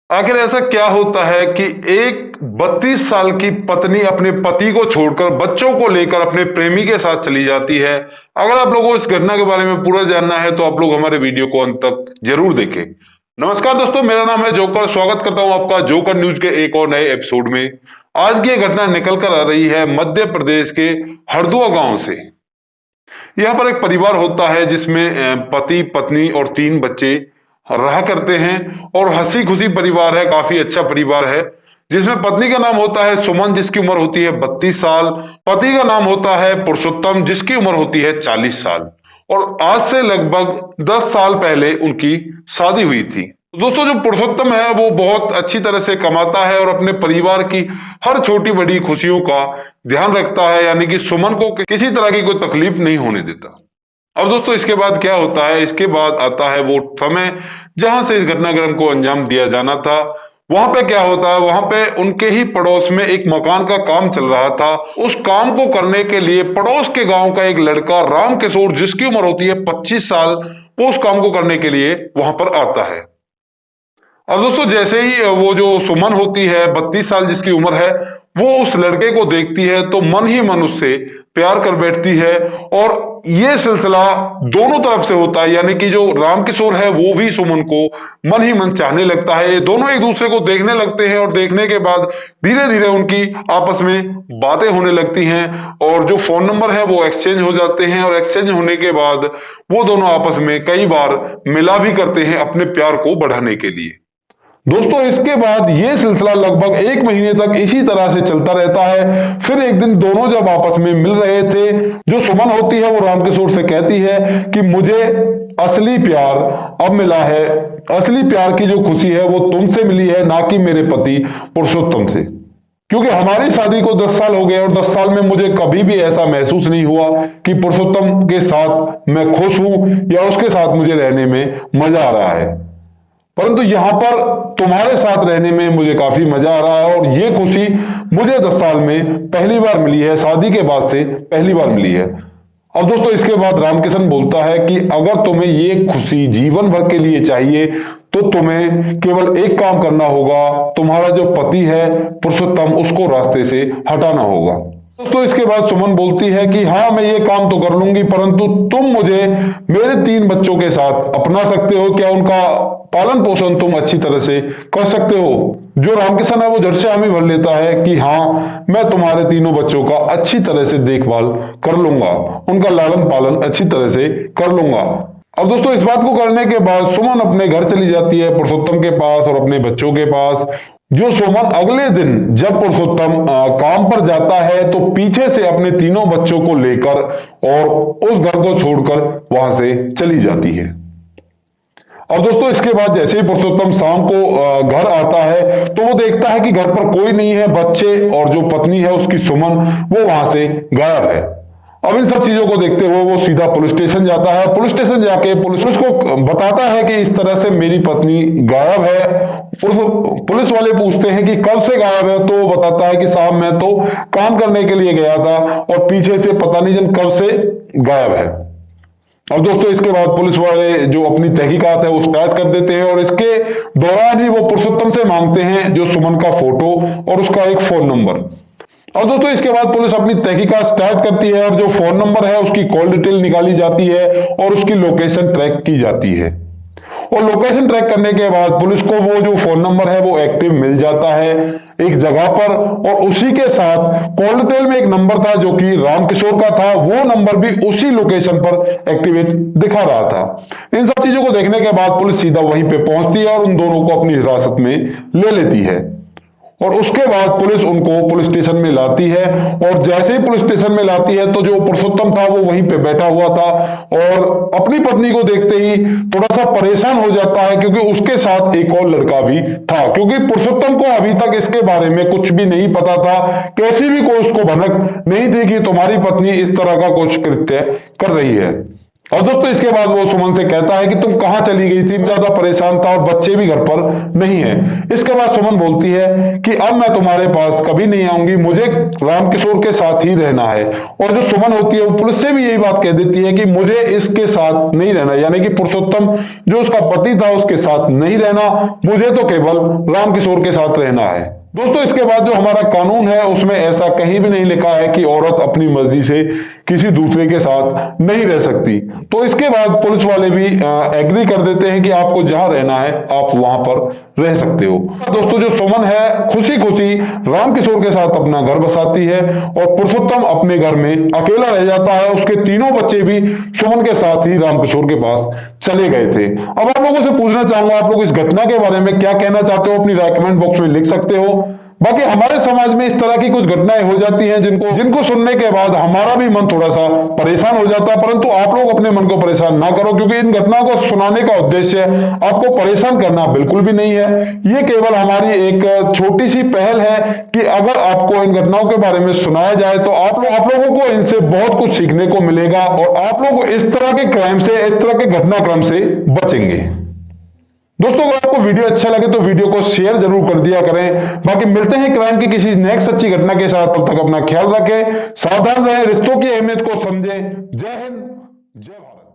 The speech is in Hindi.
आखिर ऐसा क्या होता है कि एक 32 साल की पत्नी अपने पति को छोड़कर बच्चों को लेकर अपने प्रेमी के साथ चली जाती है। अगर आप लोगों को इस घटना के बारे में पूरा जानना है तो आप लोग हमारे वीडियो को अंत तक जरूर देखें। नमस्कार दोस्तों, मेरा नाम है जोकर। स्वागत करता हूं आपका जोकर न्यूज के एक और नए एपिसोड में। आज की ये घटना निकल कर आ रही है मध्य प्रदेश के हरदुआ गांव से। यहाँ पर एक परिवार होता है जिसमें पति पत्नी और 3 बच्चे रहा करते हैं और हंसी खुशी परिवार है, काफी अच्छा परिवार है। जिसमें पत्नी का नाम होता है सुमन, जिसकी उम्र होती है 32 साल। पति का नाम होता है पुरुषोत्तम, जिसकी उम्र होती है 40 साल। और आज से लगभग 10 साल पहले उनकी शादी हुई थी। तो दोस्तों, जो पुरुषोत्तम है वो बहुत अच्छी तरह से कमाता है और अपने परिवार की हर छोटी बड़ी खुशियों का ध्यान रखता है, यानी कि सुमन को किसी तरह की कोई तकलीफ नहीं होने देता। अब दोस्तों, इसके बाद क्या होता है? इसके बाद आता है वो समय जहां से इस घटनाक्रम को अंजाम दिया जाना था। वहां पे क्या होता है, वहां पे उनके ही पड़ोस में एक मकान का काम चल रहा था। उस काम को करने के लिए पड़ोस के गांव का एक लड़का राम किशोर, जिसकी उम्र होती है 25 साल, वो उस काम को करने के लिए वहां पर आता है। अब दोस्तों, जैसे ही वो जो सुमन होती है 32 साल जिसकी उम्र है, वो उस लड़के को देखती है तो मन ही मन उससे प्यार कर बैठती है। और ये सिलसिला दोनों तरफ से होता है, यानी कि जो रामकिशोर है वो भी सुमन को मन ही मन चाहने लगता है। ये दोनों एक दूसरे को देखने लगते हैं और देखने के बाद धीरे धीरे उनकी आपस में बातें होने लगती हैं और जो फोन नंबर है वो एक्सचेंज हो जाते हैं। और एक्सचेंज होने के बाद वो दोनों आपस में कई बार मिला भी करते हैं अपने प्यार को बढ़ाने के लिए। दोस्तों, इसके बाद ये सिलसिला लगभग 1 महीने तक इसी तरह से चलता रहता है। फिर एक दिन दोनों जब आपस में मिल रहे थे, जो सुमन होती है वो रामकिशोर से कहती है कि मुझे असली प्यार अब मिला है, असली प्यार की जो खुशी है वो तुमसे मिली है, ना कि मेरे पति पुरुषोत्तम से। क्योंकि हमारी शादी को 10 साल हो गए और 10 साल में मुझे कभी भी ऐसा महसूस नहीं हुआ कि पुरुषोत्तम के साथ मैं खुश हूं या उसके साथ मुझे रहने में मजा आ रहा है। परंतु यहां पर तुम्हारे साथ रहने में मुझे काफी मजा आ रहा है और ये खुशी मुझे 10 साल में पहली बार मिली है, शादी के बाद से पहली बार मिली है। अब दोस्तों, इसके बाद रामकिशन बोलता है कि अगर तुम्हें ये खुशी जीवन भर के लिए चाहिए तो तुम्हें केवल एक काम करना होगा, तुम्हारा जो पति है पुरुषोत्तम, उसको रास्ते से हटाना होगा। दोस्तों, इसके बाद सुमन बोलती है कि हाँ, मैं ये काम तो कर लूंगी, परंतु तुम मुझे मेरे 3 बच्चों के साथ अपना सकते हो? क्या उनका पालन पोषण तुम अच्छी तरह से कर सकते हो? जो रामकिशन है वो झट से हामी भर लेता है कि हाँ, मैं तुम्हारे तीनों बच्चों का अच्छी तरह से देखभाल कर लूंगा, उनका लालन पालन अच्छी तरह से कर लूंगा। अब दोस्तों, इस बात को करने के बाद सुमन अपने घर चली जाती है पुरुषोत्तम के पास और अपने बच्चों के पास। जो सुमन अगले दिन जब पुरुषोत्तम काम पर जाता है तो पीछे से अपने तीनों बच्चों को लेकर और उस घर को छोड़कर वहां से चली जाती है। अब दोस्तों, इसके बाद जैसे ही पुरुषोत्तम शाम को घर आता है तो वो देखता है कि घर पर कोई नहीं है, बच्चे और जो पत्नी है उसकी सुमन, वो वहां से गायब है। अब इन सब चीजों को देखते हुए वो सीधा पुलिस स्टेशन जाता है। पुलिस स्टेशन जाके पुलिस को बताता है कि इस तरह से मेरी पत्नी गायब है। पुलिस वाले पूछते हैं कि कब से गायब है, तो वो बताता है कि साहब, मैं तो काम करने के लिए गया था और पीछे से पता नहीं जन कब से गायब है। अब दोस्तों, इसके बाद पुलिस वाले जो अपनी तहकीकात है वो स्टार्ट कर देते हैं और इसके दौरान ही वो पुरुषोत्तम से मांगते हैं जो सुमन का फोटो और उसका एक फोन नंबर। और दोस्तों, इसके बाद पुलिस अपनी तहकीकात स्टार्ट करती है और जो फोन नंबर है उसकी कॉल डिटेल निकाली जाती है और उसकी लोकेशन ट्रैक की जाती है। और लोकेशन ट्रैक करने के बाद पुलिस को वो जो फोन नंबर है वो एक्टिव मिल जाता है एक जगह पर, और उसी के साथ कॉल डिटेल में एक नंबर था जो कि रामकिशोर का था, वो नंबर भी उसी लोकेशन पर एक्टिवेट दिखा रहा था। इन सब चीजों को देखने के बाद पुलिस सीधा वहीं पे पहुंचती है और उन दोनों को अपनी हिरासत में ले लेती है। और उसके बाद पुलिस उनको पुलिस स्टेशन में लाती है और जैसे ही पुलिस स्टेशन में लाती है तो जो पुरुषोत्तम था वो वहीं पे बैठा हुआ था और अपनी पत्नी को देखते ही थोड़ा सा परेशान हो जाता है, क्योंकि उसके साथ एक और लड़का भी था। क्योंकि पुरुषोत्तम को अभी तक इसके बारे में कुछ भी नहीं पता था, कैसी भी कोई उसको भनक नहीं थी कि तुम्हारी पत्नी इस तरह का कुछ कृत्य कर रही है। और दोस्तों इसके बाद वो सुमन से कहता है कि तुम कहां चली गई थी, ज्यादा परेशान था और बच्चे भी घर पर नहीं है। इसके बाद सुमन बोलती है कि अब मैं तुम्हारे पास कभी नहीं आऊंगी, मुझे रामकिशोर के साथ ही रहना है। और जो सुमन होती है वो पुलिस से भी यही बात कह देती है कि मुझे इसके साथ नहीं रहना, यानी कि पुरुषोत्तम जो उसका पति था उसके साथ नहीं रहना, मुझे तो केवल रामकिशोर के साथ रहना है। दोस्तों इसके बाद जो हमारा कानून है उसमें ऐसा कहीं भी नहीं लिखा है कि औरत अपनी मर्जी से किसी दूसरे के साथ नहीं रह सकती। तो इसके बाद पुलिस वाले भी एग्री कर देते हैं कि आपको जहां रहना है आप वहां पर रह सकते हो। दोस्तों जो सुमन है खुशी खुशी रामकिशोर के साथ अपना घर बसाती है और पुरुषोत्तम अपने घर में अकेला रह जाता है। उसके तीनों बच्चे भी सुमन के साथ ही रामकिशोर के पास चले गए थे। अब आप लोगों से पूछना चाहूंगा, आप लोग इस घटना के बारे में क्या कहना चाहते हो, अपनी कमेंट बॉक्स में लिख सकते हो। बाकी हमारे समाज में इस तरह की कुछ घटनाएं हो जाती हैं जिनको सुनने के बाद हमारा भी मन थोड़ा सा परेशान हो जाता है, परंतु आप लोग अपने मन को परेशान ना करो, क्योंकि इन घटनाओं को सुनाने का उद्देश्य आपको परेशान करना बिल्कुल भी नहीं है। ये केवल हमारी एक छोटी सी पहल है कि अगर आपको इन घटनाओं के बारे में सुनाया जाए तो आप लोगों को इनसे बहुत कुछ सीखने को मिलेगा और आप लोग इस तरह के क्राइम से, इस तरह के घटनाक्रम से बचेंगे। दोस्तों अगर आपको वीडियो अच्छा लगे तो वीडियो को शेयर जरूर कर दिया करें। बाकी मिलते हैं क्राइम की किसी नेक्स्ट अच्छी घटना के साथ, तब तक अपना ख्याल रखें, सावधान रहें, रिश्तों की अहमियत को समझें। जय हिंद, जय भारत।